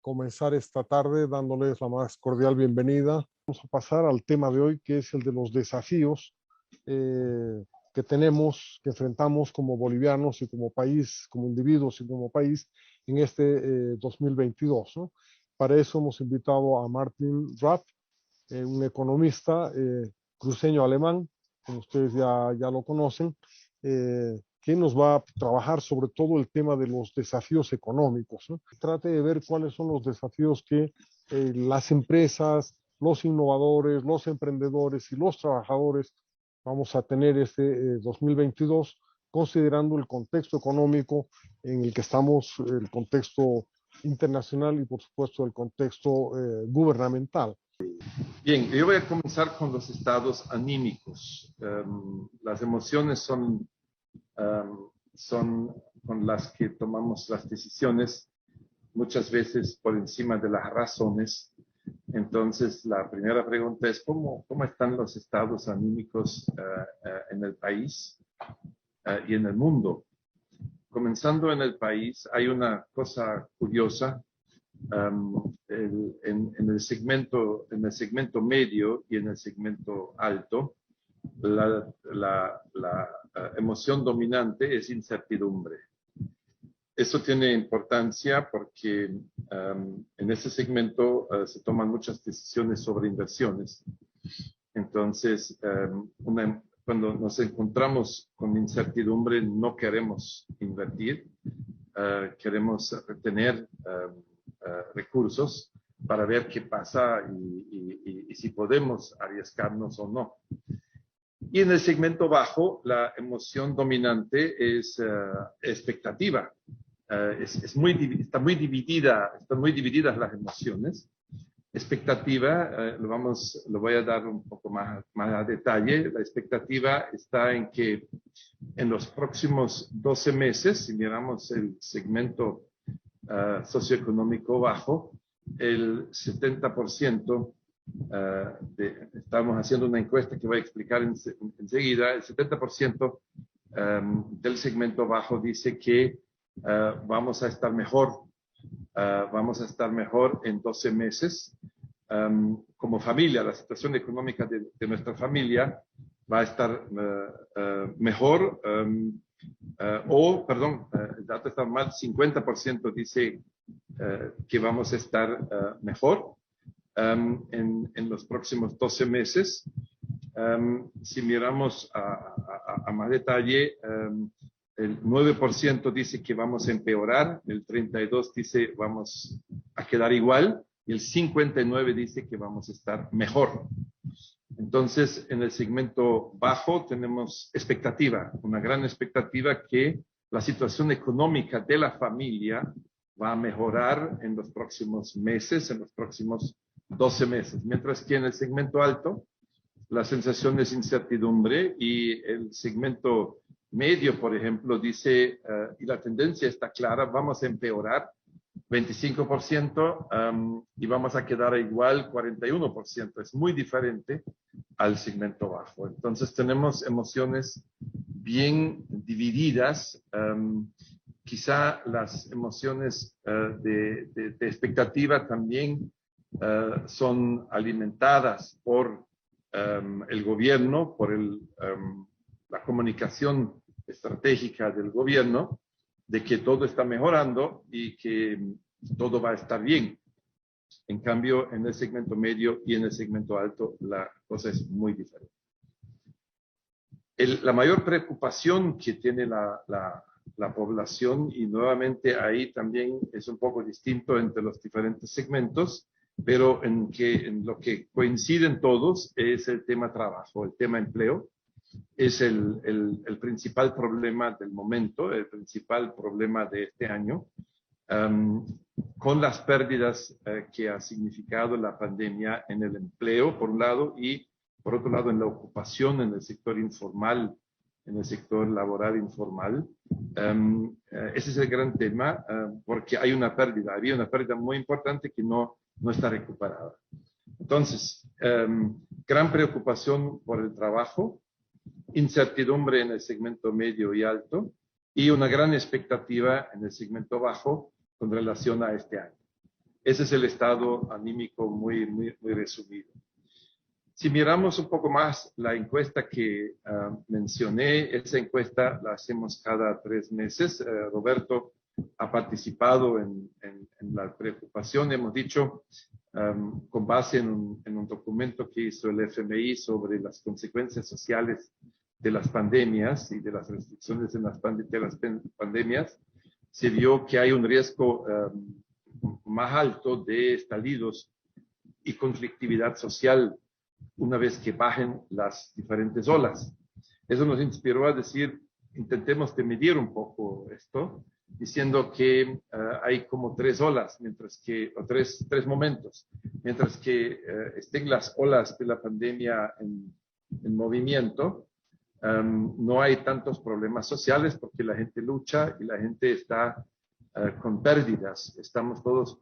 comenzar esta tarde dándoles la más cordial bienvenida. Vamos a pasar al tema de hoy, que es el de los desafíos que tenemos, que enfrentamos como bolivianos y como país, como individuos y como país en este 2022, ¿no? Para eso hemos invitado a Martin Rapp, un economista cruceño-alemán, como ustedes ya lo conocen, que nos va a trabajar sobre todo el tema de los desafíos económicos, ¿no? Trate de ver cuáles son los desafíos que las empresas, los innovadores, los emprendedores y los trabajadores vamos a tener este 2022, considerando el contexto económico en el que estamos, el contexto internacional y por supuesto el contexto gubernamental. Bien, yo voy a comenzar con los estados anímicos. Las emociones son con las que tomamos las decisiones, muchas veces por encima de las razones. Entonces, la primera pregunta es, ¿cómo están los estados anímicos en el país y en el mundo? Comenzando en el país, hay una cosa curiosa. En el segmento medio y en el segmento alto, la emoción dominante es incertidumbre. Eso tiene importancia porque en ese segmento se toman muchas decisiones sobre inversiones. Entonces, cuando nos encontramos con incertidumbre, no queremos invertir, queremos retener recursos para ver qué pasa y si podemos arriesgarnos o no. Y en el segmento bajo, la emoción dominante es expectativa. Están muy divididas las emociones. Expectativa, lo voy a dar un poco más a detalle. La expectativa está en que en los próximos 12 meses, si miramos el segmento socioeconómico bajo, el 70%, estamos haciendo una encuesta que voy a explicar enseguida, el 70% del segmento bajo dice que vamos a estar mejor en 12 meses. Como familia, la situación económica de nuestra familia va a estar mejor, el dato está mal, 50% dice que vamos a estar mejor en los próximos 12 meses. Si miramos a más detalle, el 9% dice que vamos a empeorar, el 32% dice vamos a quedar igual y el 59% dice que vamos a estar mejor. Entonces, en el segmento bajo tenemos expectativa, una gran expectativa que la situación económica de la familia va a mejorar en los próximos meses, en los próximos 12 meses. Mientras que en el segmento alto, la sensación es incertidumbre y el segmento medio, por ejemplo, dice, y la tendencia está clara, vamos a empeorar 25% y vamos a quedar igual 41%. Es muy diferente al segmento bajo. Entonces tenemos emociones bien divididas. Quizá las emociones de expectativa también son alimentadas por el gobierno, por la comunicación estratégica del gobierno, de que todo está mejorando y que todo va a estar bien. En cambio, en el segmento medio y en el segmento alto, la cosa es muy diferente. La mayor preocupación que tiene la población, y nuevamente ahí también es un poco distinto entre los diferentes segmentos, pero en lo que coinciden todos es el tema trabajo, el tema empleo. Es el principal problema del momento, el principal problema de este año, con las pérdidas que ha significado la pandemia en el empleo, por un lado, y por otro lado en la ocupación en el sector informal, en el sector laboral informal. Ese es el gran tema, porque había una pérdida muy importante que no está recuperada. Entonces, gran preocupación por el trabajo, incertidumbre en el segmento medio y alto y una gran expectativa en el segmento bajo con relación a este año. Ese es el estado anímico muy resumido. Si miramos un poco más la encuesta que mencioné, esa encuesta la hacemos cada 3 meses. Roberto ha participado en la preocupación, hemos dicho, con base en un documento que hizo el FMI sobre las consecuencias sociales de las pandemias y de las restricciones de las pandemias, se vio que hay un riesgo más alto de estallidos y conflictividad social una vez que bajen las diferentes olas. Eso nos inspiró a decir, intentemos de medir un poco esto, diciendo que hay como 3 olas, o tres momentos, mientras que estén las olas de la pandemia en movimiento, no hay tantos problemas sociales porque la gente lucha y la gente está con pérdidas.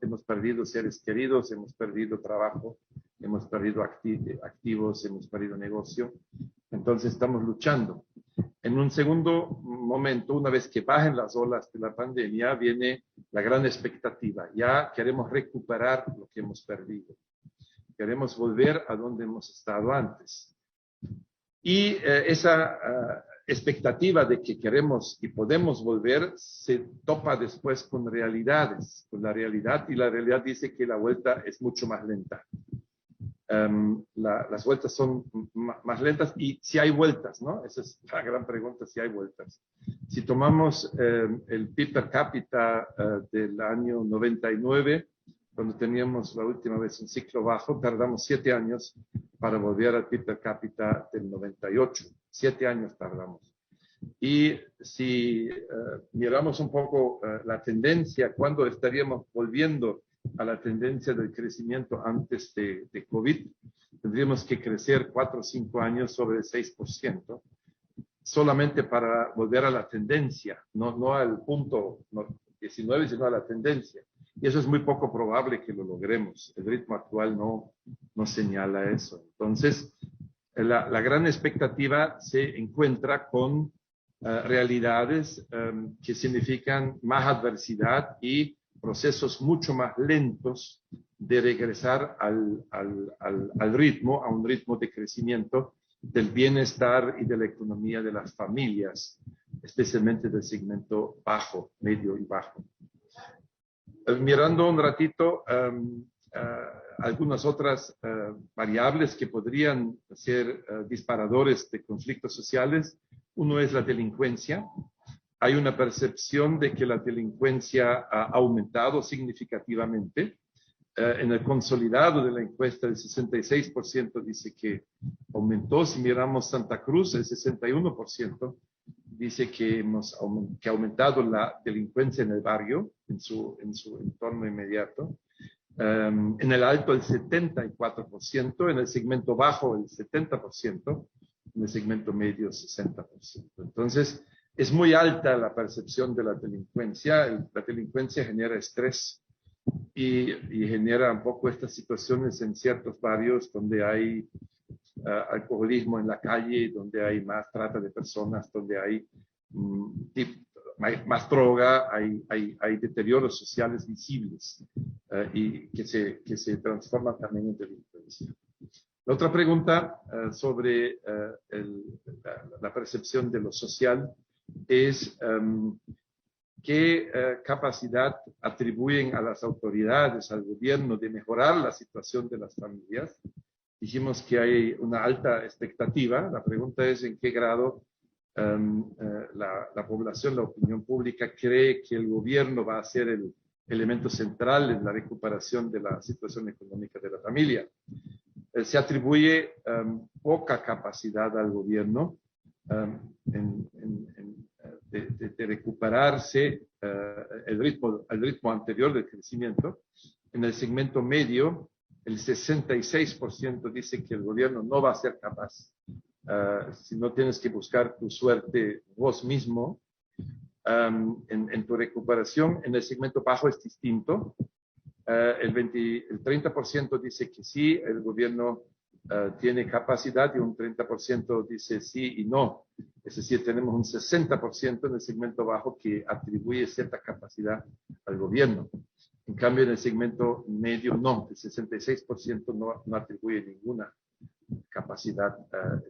Hemos perdido seres queridos, hemos perdido trabajo, hemos perdido activos, hemos perdido negocio. Entonces estamos luchando. En un segundo momento, una vez que bajen las olas de la pandemia, viene la gran expectativa. Ya queremos recuperar lo que hemos perdido. Queremos volver a donde hemos estado antes. Y esa expectativa de que queremos y podemos volver se topa después con realidades, con la realidad, y la realidad dice que la vuelta es mucho más lenta. Las vueltas son más lentas, y si hay vueltas, ¿no? Esa es la gran pregunta, si hay vueltas. Si tomamos el PIB per cápita del año 99, cuando teníamos la última vez un ciclo bajo, tardamos 7 años para volver al PIB per cápita del 98. 7 años tardamos. Y si miramos un poco la tendencia, ¿cuándo estaríamos volviendo a la tendencia del crecimiento antes de COVID? Tendríamos que crecer 4 o 5 años sobre el 6%, solamente para volver a la tendencia, no al punto 19, sino a la tendencia. Y eso es muy poco probable que lo logremos. El ritmo actual no señala eso. Entonces, la gran expectativa se encuentra con realidades que significan más adversidad y procesos mucho más lentos de regresar al ritmo, a un ritmo de crecimiento del bienestar y de la economía de las familias, especialmente del segmento bajo, medio y bajo. Mirando un ratito algunas otras variables que podrían ser disparadores de conflictos sociales. Uno es la delincuencia. Hay una percepción de que la delincuencia ha aumentado significativamente. En el consolidado de la encuesta, el 66% dice que aumentó. Si miramos Santa Cruz, el 61% dice que ha aumentado la delincuencia en el barrio, en su entorno inmediato. En el alto, el 74%, en el segmento bajo, el 70%, en el segmento medio, 60%. Entonces, es muy alta la percepción de la delincuencia. La delincuencia genera estrés y genera un poco estas situaciones en ciertos barrios donde hay alcoholismo en la calle, donde hay más trata de personas, donde hay más droga, hay deterioros sociales visibles y que se transforman también en delincuencia. La otra pregunta sobre la percepción de lo social es qué capacidad atribuyen a las autoridades, al gobierno, de mejorar la situación de las familias. Dijimos que hay una alta expectativa. La pregunta es en qué grado la población, la opinión pública, cree que el gobierno va a ser el elemento central en la recuperación de la situación económica de la familia. Se atribuye poca capacidad al gobierno de recuperarse el ritmo anterior del crecimiento. En el segmento medio, el 66% dice que el gobierno no va a ser capaz. Si no, tienes que buscar tu suerte vos mismo en tu recuperación. En el segmento bajo es distinto. El 30% dice que sí, el gobierno tiene capacidad, y un 30% dice sí y no. Es decir, tenemos un 60% en el segmento bajo que atribuye cierta capacidad al gobierno. En cambio, en el segmento medio, no, el 66% no atribuye ninguna capacidad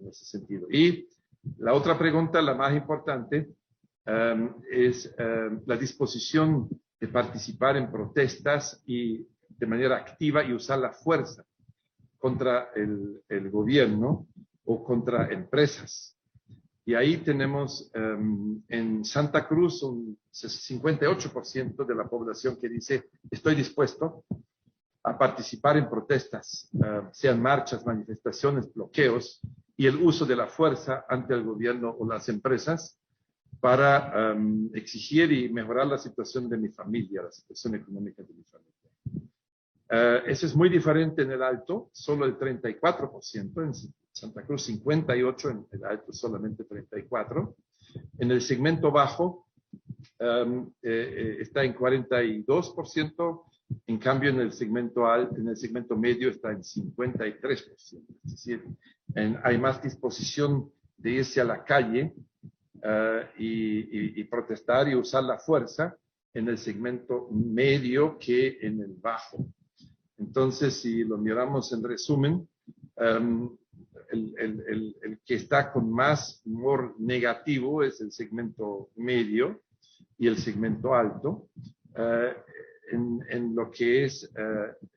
en ese sentido. Y la otra pregunta, la más importante, es la disposición de participar en protestas y de manera activa y usar la fuerza contra el gobierno o contra empresas. Y ahí tenemos en Santa Cruz un 58% de la población que dice estoy dispuesto a participar en protestas, sean marchas, manifestaciones, bloqueos y el uso de la fuerza ante el gobierno o las empresas para exigir y mejorar la situación de mi familia, la situación económica de mi familia. Eso es muy diferente en el Alto, solo el 34%, en Santa Cruz 58%, en el Alto solamente 34%. En el segmento bajo está en 42%, en cambio en el segmento alto, en el segmento medio está en 53%. Es decir, hay más disposición de irse a la calle y protestar y usar la fuerza en el segmento medio que en el bajo. Entonces, si lo miramos en resumen, el que está con más humor negativo es el segmento medio y el segmento alto. En lo que es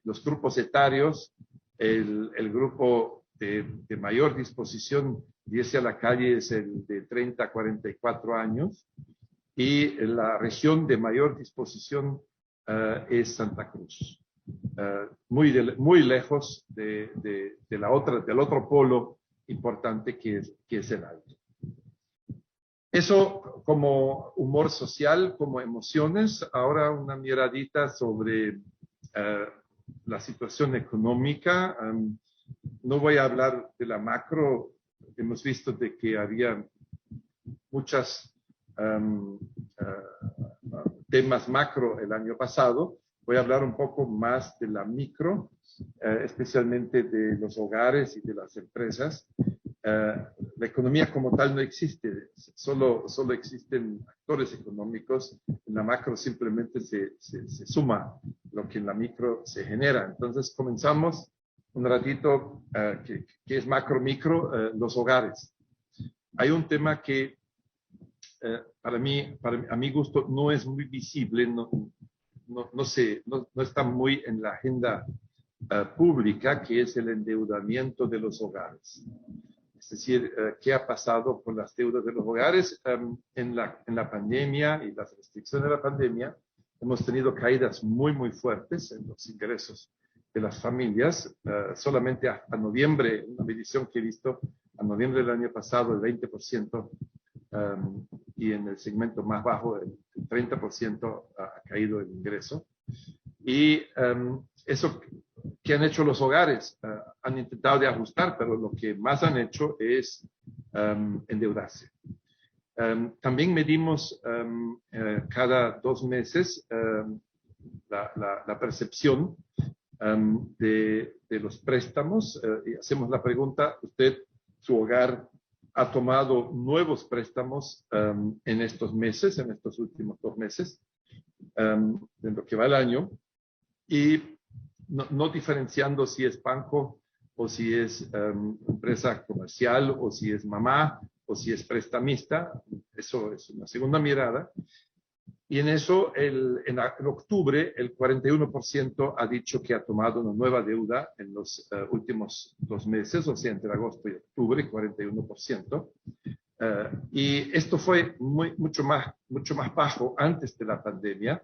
los grupos etarios, el grupo de mayor disposición de irse a la calle es el de 30 a 44 años y la región de mayor disposición es Santa Cruz. Muy lejos del otro polo importante que es el Alto. Eso como humor social, como emociones. Ahora una miradita sobre la situación económica. No voy a hablar de la macro. Hemos visto de que había muchos temas macro el año pasado. Voy a hablar un poco más de la micro, especialmente de los hogares y de las empresas. La economía como tal no existe, solo existen actores económicos. En la macro simplemente se suma lo que en la micro se genera. Entonces comenzamos un ratito, que es macro-micro, los hogares. Hay un tema que a mi gusto no es muy visible, no está muy en la agenda pública, que es el endeudamiento de los hogares. Es decir, ¿qué ha pasado con las deudas de los hogares? En la pandemia y las restricciones de la pandemia, hemos tenido caídas muy fuertes en los ingresos de las familias. Solamente a noviembre, una medición que he visto, a noviembre del año pasado, el 20%, y en el segmento más bajo, el 30% ha caído el ingreso. Y eso que han hecho los hogares, han intentado de ajustar, pero lo que más han hecho es endeudarse. También medimos cada 2 meses la percepción de los préstamos y hacemos la pregunta: ¿usted, su hogar, ha tomado nuevos préstamos en estos meses, en estos últimos 2 meses, en lo que va el año? Y no diferenciando si es banco o si es empresa comercial o si es mamá o si es prestamista. Eso es una segunda mirada. Y en eso, en octubre, el 41% ha dicho que ha tomado una nueva deuda en los últimos 2 meses, o sea, entre agosto y octubre, 41%. Y esto fue mucho más bajo antes de la pandemia.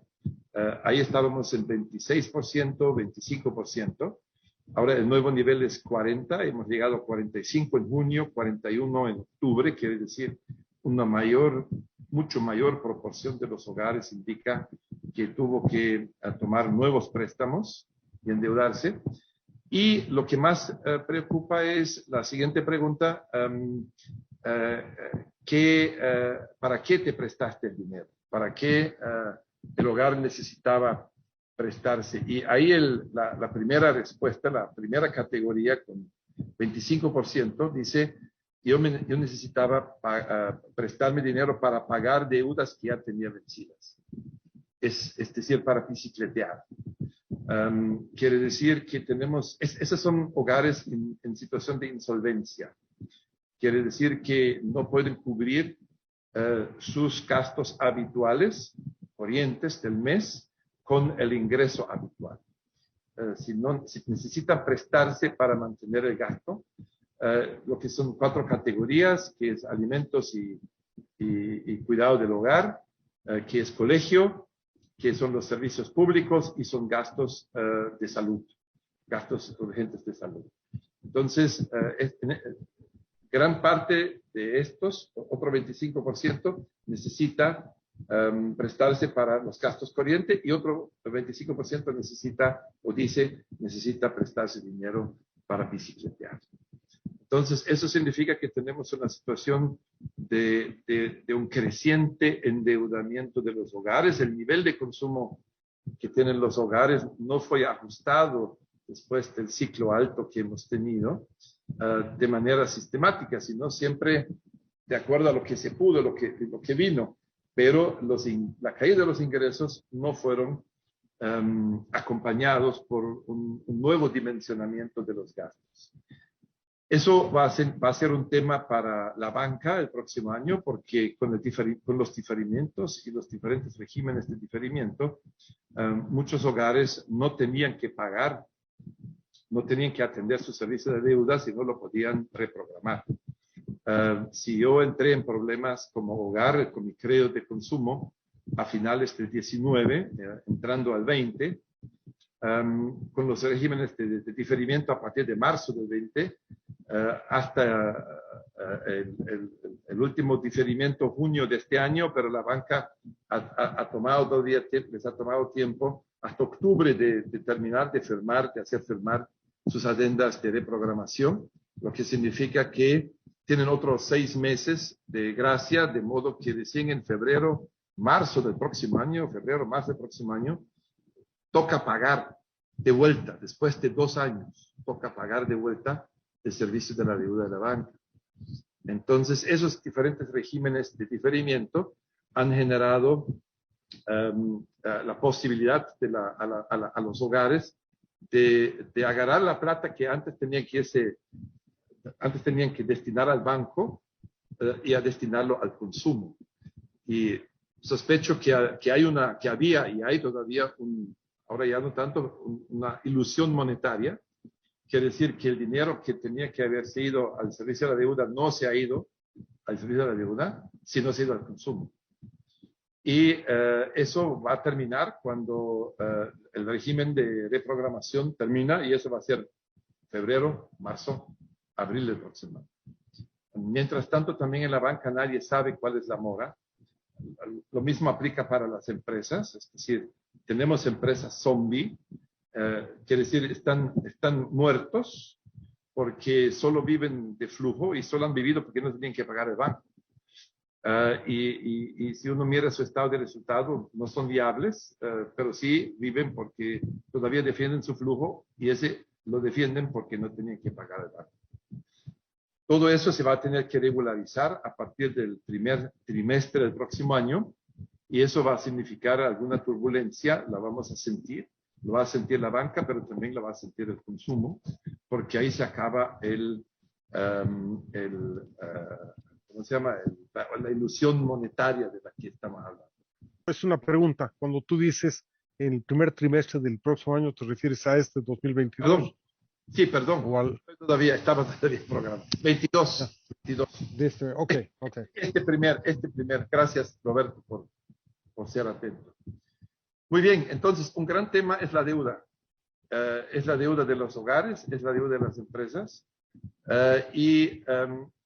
Ahí estábamos en 26%, 25%. Ahora el nuevo nivel es 40%, hemos llegado a 45% en junio, 41% en octubre, quiere decir mucho mayor proporción de los hogares indica que tuvo que tomar nuevos préstamos y endeudarse. Y lo que más preocupa es la siguiente pregunta: ¿para qué te prestaste el dinero? ¿Para qué el hogar necesitaba prestarse? Y ahí la primera respuesta, la primera categoría con 25% dice: yo necesitaba prestarme dinero para pagar deudas que ya tenía vencidas. Es decir, para bicicletear. Quiere decir que esos son hogares en situación de insolvencia. Quiere decir que no pueden cubrir sus gastos habituales, corrientes del mes, con el ingreso habitual. Si necesitan prestarse para mantener el gasto, lo que son 4 categorías, que es alimentos y cuidado del hogar, que es colegio, que son los servicios públicos y son gastos de salud, gastos urgentes de salud. Entonces, gran parte de estos, otro 25%, necesita prestarse para los gastos corrientes y otro 25% necesita prestarse dinero para bicicletear. Entonces, eso significa que tenemos una situación de un creciente endeudamiento de los hogares. El nivel de consumo que tienen los hogares no fue ajustado después del ciclo alto que hemos tenido de manera sistemática, sino siempre de acuerdo a lo que se pudo, lo que vino. Pero la caída de los ingresos no fueron acompañados por un nuevo dimensionamiento de los gastos. Eso va a ser un tema para la banca el próximo año, porque con los diferimientos y los diferentes regímenes de diferimiento, muchos hogares no tenían que pagar, no tenían que atender su servicio de deuda si no lo podían reprogramar. Si yo entré en problemas como hogar con mi crédito de consumo a finales del 19, entrando al 20, con los regímenes de diferimiento a partir de marzo del 20, hasta el último diferimiento, junio de este año, pero la banca les ha tomado tiempo hasta octubre de terminar de hacer firmar sus adendas de reprogramación, lo que significa que tienen otros 6 meses de gracia, de modo que recién en marzo del próximo año, toca pagar de vuelta, después de 2 años, toca pagar de vuelta el servicio de la deuda de la banca. Entonces, esos diferentes regímenes de diferimiento han generado la posibilidad a los hogares de agarrar la plata que antes tenían que destinar al banco y a destinarlo al consumo. Y sospecho que había y hay todavía ahora ya no tanto, una ilusión monetaria. Quiere decir que el dinero que tenía que haberse ido al servicio de la deuda no se ha ido al servicio de la deuda, sino se ha ido al consumo. Y eso va a terminar cuando el régimen de reprogramación termina, y eso va a ser febrero, marzo, abril del próximo año. Mientras tanto, también en la banca nadie sabe cuál es la mora. Lo mismo aplica para las empresas, es decir, tenemos empresas zombie, quiere decir, están muertos porque solo viven de flujo y solo han vivido porque no tienen que pagar el banco. Y si uno mira su estado de resultado, no son viables, pero sí viven porque todavía defienden su flujo y ese lo defienden porque no tenían que pagar el banco. Todo eso se va a tener que regularizar a partir del primer trimestre del próximo año y eso va a significar alguna turbulencia, la vamos a sentir, lo va a sentir la banca, pero también la va a sentir el consumo, porque ahí se acaba ¿cómo se llama? La ilusión monetaria de la que estamos hablando. Es una pregunta. Cuando tú dices en el primer trimestre del próximo año, ¿te refieres a este 2022? Perdón. Sí, perdón. Estaba todavía en programa. 22. Ok. Este primer. Gracias, Roberto, por ser atento. Muy bien, entonces un gran tema es la deuda. Es la deuda de los hogares, es la deuda de las empresas. Y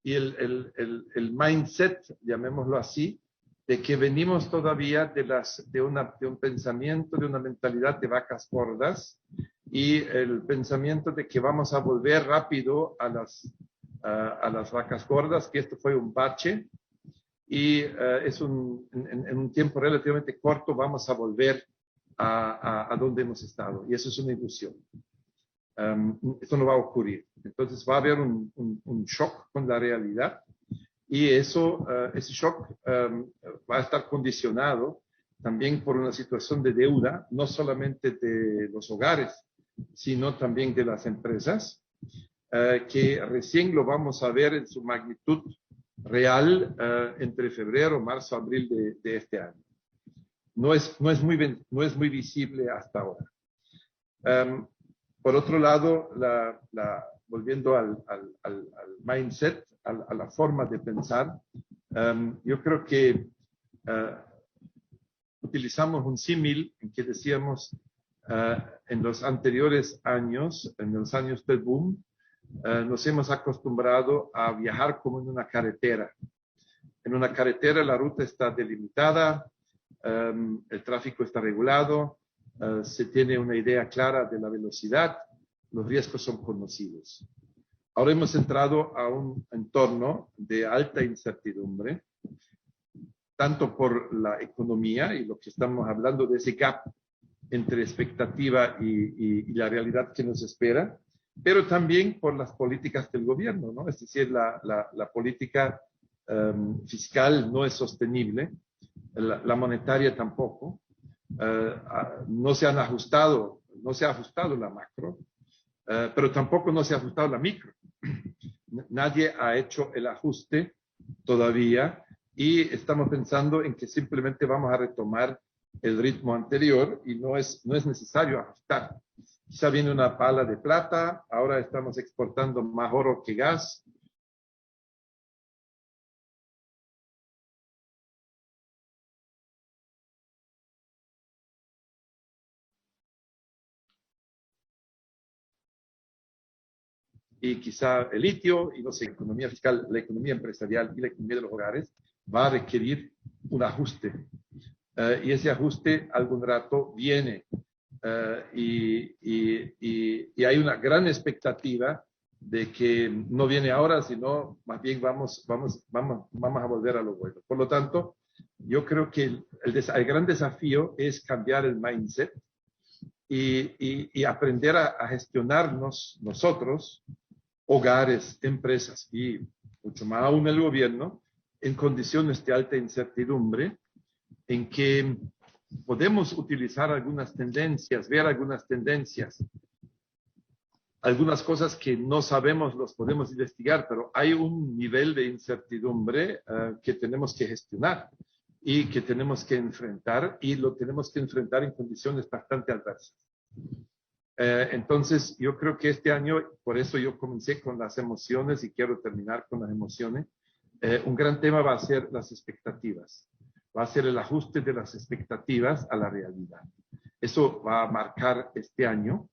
el mindset, llamémoslo así, de que venimos todavía de un pensamiento, de una mentalidad de vacas gordas y el pensamiento de que vamos a volver rápido a las vacas gordas, que esto fue un bache y en un tiempo relativamente corto vamos a volver a donde hemos estado y eso es una ilusión. Esto no va a ocurrir. Entonces va a haber un shock con la realidad y ese shock va a estar condicionado también por una situación de deuda, no solamente de los hogares, sino también de las empresas, que recién lo vamos a ver en su magnitud real entre febrero, marzo, abril de este año. No es muy visible hasta ahora. Por otro lado, volviendo al mindset, a la forma de pensar, yo creo que utilizamos un símil en que decíamos en los anteriores años, en los años del boom, nos hemos acostumbrado a viajar como en una carretera. En una carretera la ruta está delimitada, el tráfico está regulado, se tiene una idea clara de la velocidad, los riesgos son conocidos. Ahora hemos entrado a un entorno de alta incertidumbre, tanto por la economía y lo que estamos hablando de ese gap entre expectativa y la realidad que nos espera, pero también por las políticas del gobierno, ¿no? Es decir, la política fiscal no es sostenible, la monetaria tampoco, no se ha ajustado la macro, pero tampoco no se ha ajustado la micro. Nadie ha hecho el ajuste todavía y estamos pensando en que simplemente vamos a retomar el ritmo anterior y no es necesario ajustar. Quizá viene una pala de plata, ahora estamos exportando más oro que gas. Y quizá el litio, y no sé, la economía fiscal, la economía empresarial y la economía de los hogares va a requerir un ajuste. Y ese ajuste algún rato viene. Y hay una gran expectativa de que no viene ahora, sino más bien vamos a volver a lo bueno. Por lo tanto, yo creo que el gran desafío es cambiar el mindset y aprender a gestionarnos nosotros, hogares, empresas y mucho más aún el gobierno, en condiciones de alta incertidumbre, en que podemos utilizar algunas tendencias, ver algunas tendencias, algunas cosas que no sabemos, los podemos investigar, pero hay un nivel de incertidumbre que tenemos que gestionar y que tenemos que enfrentar, y lo tenemos que enfrentar en condiciones bastante adversas. Entonces, yo creo que este año, por eso yo comencé con las emociones y quiero terminar con las emociones. Un gran tema va a ser las expectativas. Va a ser el ajuste de las expectativas a la realidad. Eso va a marcar este año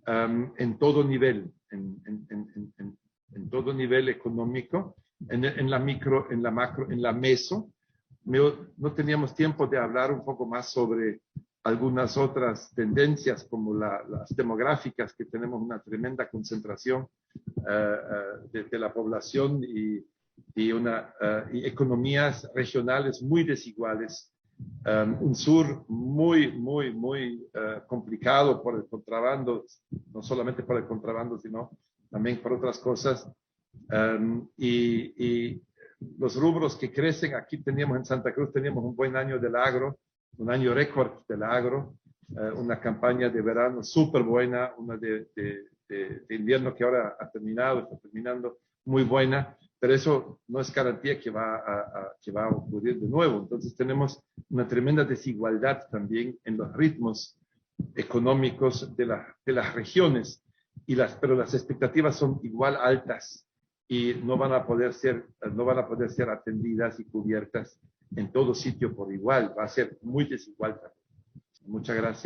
en todo nivel, en todo nivel económico, en la micro, en la macro, en la meso. No teníamos tiempo de hablar un poco más sobre algunas otras tendencias como las demográficas, que tenemos una tremenda concentración de la población y economías regionales muy desiguales, un sur muy complicado por el contrabando, no solamente por el contrabando, sino también por otras cosas, y los rubros que crecen. Aquí teníamos en Santa Cruz, teníamos un buen año del agro, un año récord del agro, una campaña de verano súper buena, una de invierno que ahora está terminando, muy buena, pero eso no es garantía que va a ocurrir de nuevo. Entonces tenemos una tremenda desigualdad también en los ritmos económicos de las regiones, pero las expectativas son igual altas y no van a poder ser atendidas y cubiertas en todo sitio por igual. Va a ser muy desigual también. Muchas gracias.